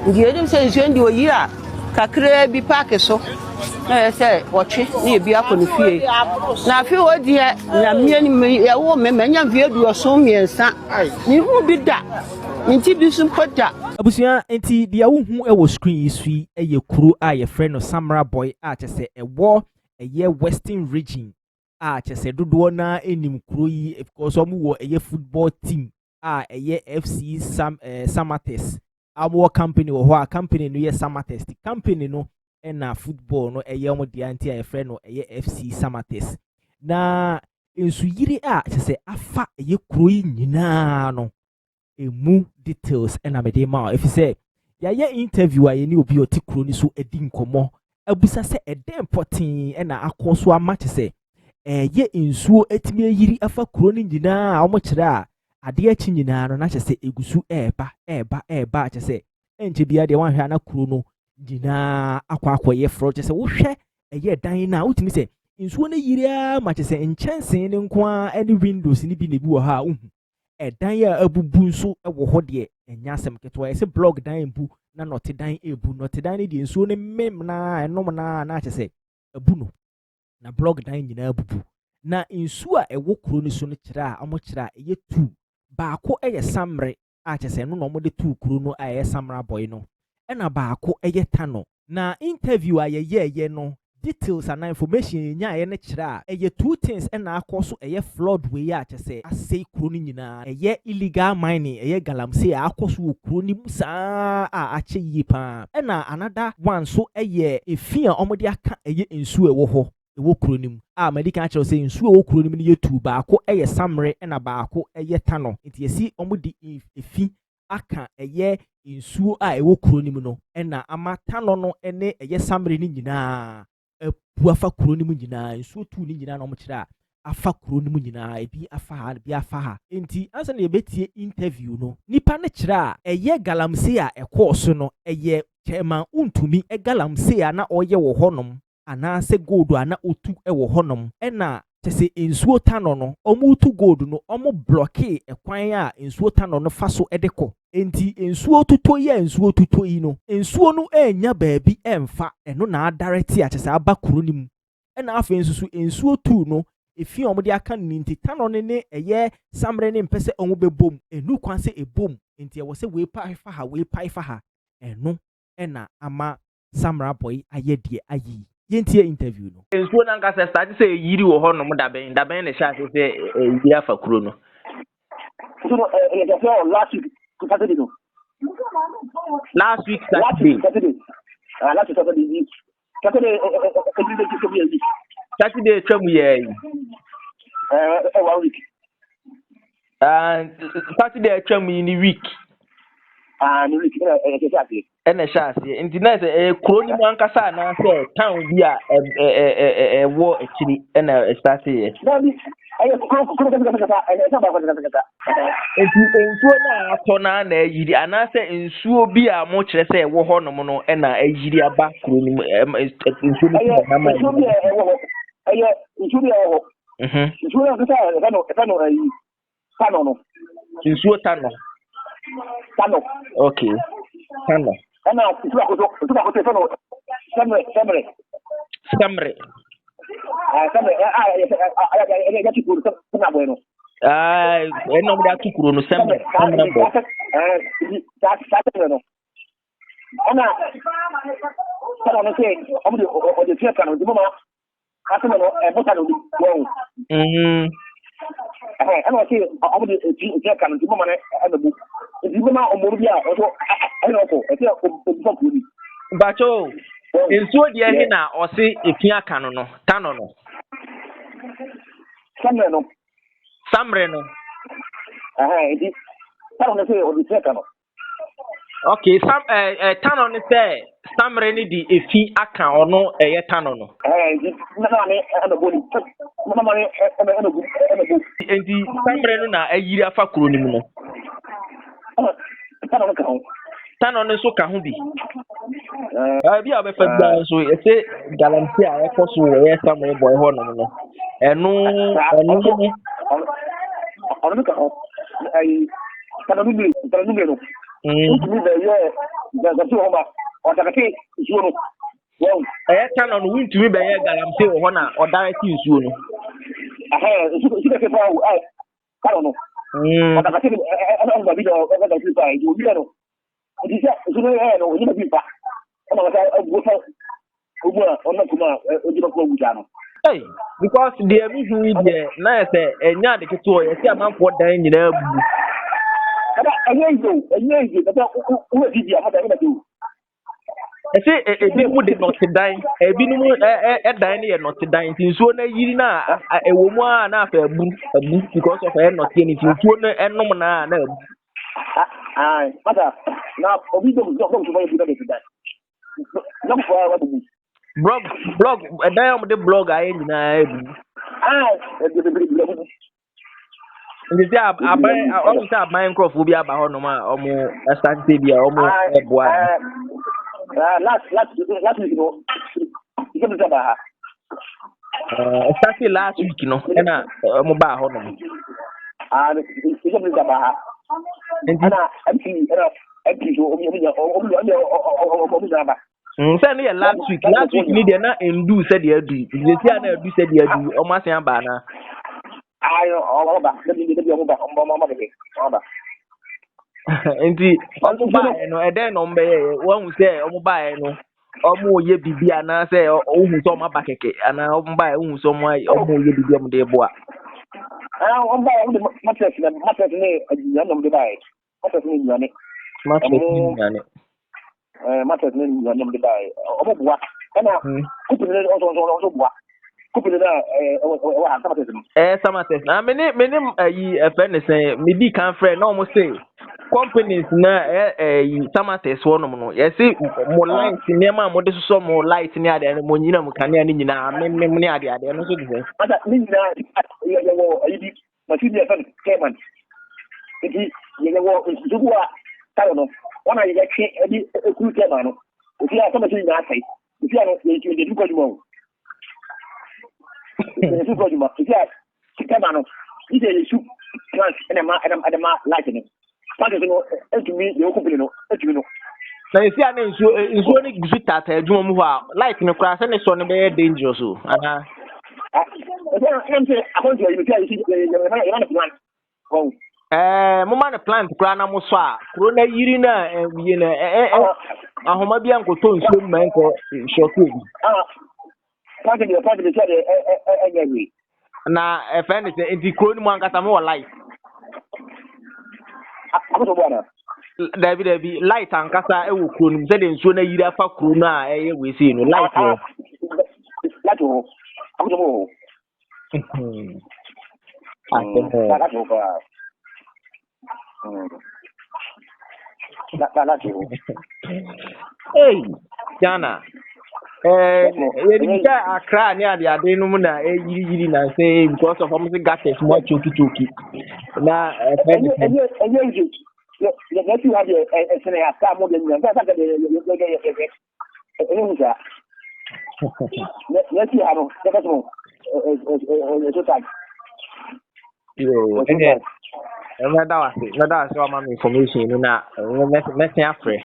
ndi edim se nsuo ndi oyira kakra bi park so na say woche na ebi akọ no fie na afie odi na mie ya wo menya vie du oso miensa ni hu bi da nti bi sun pota abusia enti dia wo hu e wo screen isui eye kuru a ye friend no Samreboi a chese ewo eye western region a chese dodo na enim kuru yi because omu wo eye football team a eye FC Samates amo company wo ho a company no ye Samates company no na football no eye omo dia anti a friend no eye FC Samates na ensu yiri a chese afa eye kuru yi nyina no emu details and amede ma if you say ya interview a yeni obi oti kuro ni so edi nkomo abusa se eden potin na akoso amate se ye nsuo etimi yiri afa kuro ni nyina a omo kire a ade achi nyina no na kyese egusu eba kyese enche bia de wan hwa na kuro no nyina akwakoye fro kyese wo hwe ye dan na utimi se nsuo na yiri a ma kyese enchansen ne nko a any windows ni bi ne bi wo ha uhu dan ya abubu nso wo ho de enya asem ketwa ese blog dan ebu na note dan ebu note dan ne de nsuo ne mem na enom na kyese ebu no na blog dan nyina abubu na nsuo a ewo kuro ni so no kire a amo kire a eye tu baako eye Samre a kyese no no mo de tu kuro no a eye Samreboi no na baako eye Tano na interview a ye no details and information nya ye ne kire a eye two things na akoso eye floodwaters a kyese asei kuro ni nyina eye illegal mining eye Galamsey akoso kuro ni musa a ache yi pa na another one so eye efi a omode aka eye nsuo ewo ho ewo kuro ni mu a medical kyerɛ say nsuo ewo kuro ni mu ne yetu baako eye Samre na baako eye Tano nti esi omode efi aka eye nsuo a ewo kuro ni mu no na ama Tano no ene eye Samre ni nyina buafa kuro ni mu nyina nsuo tu ni nyina na omo kire a afa kuro ni mu nyina ebi afa ha bi afa ha enti ansa na yebetie interview no nipa ne kire a eye Galamsey a ekɔɔso no eye chairman Wontumi Galamsey a na ɔyɛ wo honom ana se gold ana otu wo honom na tese nsuo Tano no omo tu gold no omo blockade ekwan a nsuo Tano no fa so edekɔ enti nsuo tutoyi no nsuo no enya baabi emfa eno na direct a tese aba kuro ni mu na afa nsusu nsuo tu no efi omode aka ninti Tano ne eye Samre ne mpese omo bebom enu kwan se ebom enti e wo se we pai fa ha eno na ama Samreboi ayedie ayi yentie interview no nsuo na nka se start se yiri wo ho no mo daben ne sha se yiri afa kuro no so last week Saturday no last week Saturday Saturday twam ye 1 week Saturday twam ni week ni week ene shase enti na se kuro ni mu ankasa na se town bi a wo akiri ena start ye nsuo na ato na yiri anase nsuo bi a mo kire se wo ho no mo no na ayiri aba kuro ni mu nsuo ni na ma nsuo bi wo nsuo na Tano Tano no nsuo Tano okay Tano ana tuba ko Tano Samre Samre ya tikuru sana bueno eno mo da tukuru no Samre bo no ana Tano no se omo de tia Tano di mama asema no bota no wo ana se omo de tia Tano di mama na abu di mama omo bia oso ana ko e tia o kuri bacho nsuo de ehi na osi efi aka no Tano no Samre no edi Tano no se o di tia no okay Tano no se Samre ni di efi aka ono eye Tano no edi na ne ana boni mama ne ana bu edi Samre no na ayiri afa kuro ni mu no Tano no so ka ho bi bi a be fa gba so ese Galamsey a ekoso we Samreboi ho no enu ka ho ai Tano no no ni be ye That's all about. Or the case is you. Well, Tano no Wontumi be Galamsey ho na o direct nsuo no. It's a people. I don't know. But I think I don't know video of the people. You know. It is just you know you be back. And I was Hey, because the emi hu de na say enya de keto ye say amanfo dan nyina bu. I say ebi mu de not dan, ebi nu mu dan ne not dan, nsuo na yiri na ewo mu a na afa abu because of not any nsuo na enom na abu. Mother, now we don't to buy that. Not for what we Blog, dan am de blog aye nyina abu. Ndi aban o say aban crofo bi aba ho no ma omo start bi a omo eboa. Last week, you know, you can tell her. Started last week, you know, and mobile home. And you can tell her. And empty, Send me last week. Last week, need na do said you do. You see, I do said you do. Almost a banner. I all about. Let me get your mother. And the buy no, and then on one who say, buy no. Omo ye bibi ana say ohun so ma bakeke ana omba ohun so mo omo ye bibi am de boa omba o mattress ne yanum de bai mattress ne yane mattress ne yanum de bai omo boa ana kupile ne also boa kupile na wa samates na me yi friend say me di kan friend no mo say companies na samates wonom no yes mo light nema mo de so mo light ni ade mo nyina mo kanea ni nyina me ni ade no so de ada ni nyina ye wo ayi machine ya fan keman iti ye wo zuwa tayo no wana ye twe edi ekuru keman no iti ya sama machine na sai iti ya no ye twe de ko juma iti ko juma iti ya keman no iti ye su plant ena ma light ni plant no etumi ye ko no etumi no na esi ana nsuo ni gusu tata adwuma mu ho light ni kura se ne so ne be dangerous o ana mama na plant kura na mo so a kuro na yiri na wiye na ahoma bia nkoto nsuo mma nko shoku bi plant de say enyewi na friend say enti kuro ni mo ankasa mo light akoso bwana David light ankasa e wo kuro ni say de nsuo na yiri afa kuro na eye we say no light no lato akoso mo hey Jana yedika akra ni ade no mu na yiri na say because of almost got a small choki na let's you have a scenario more than let's see how that's all so tight na da was information na na afre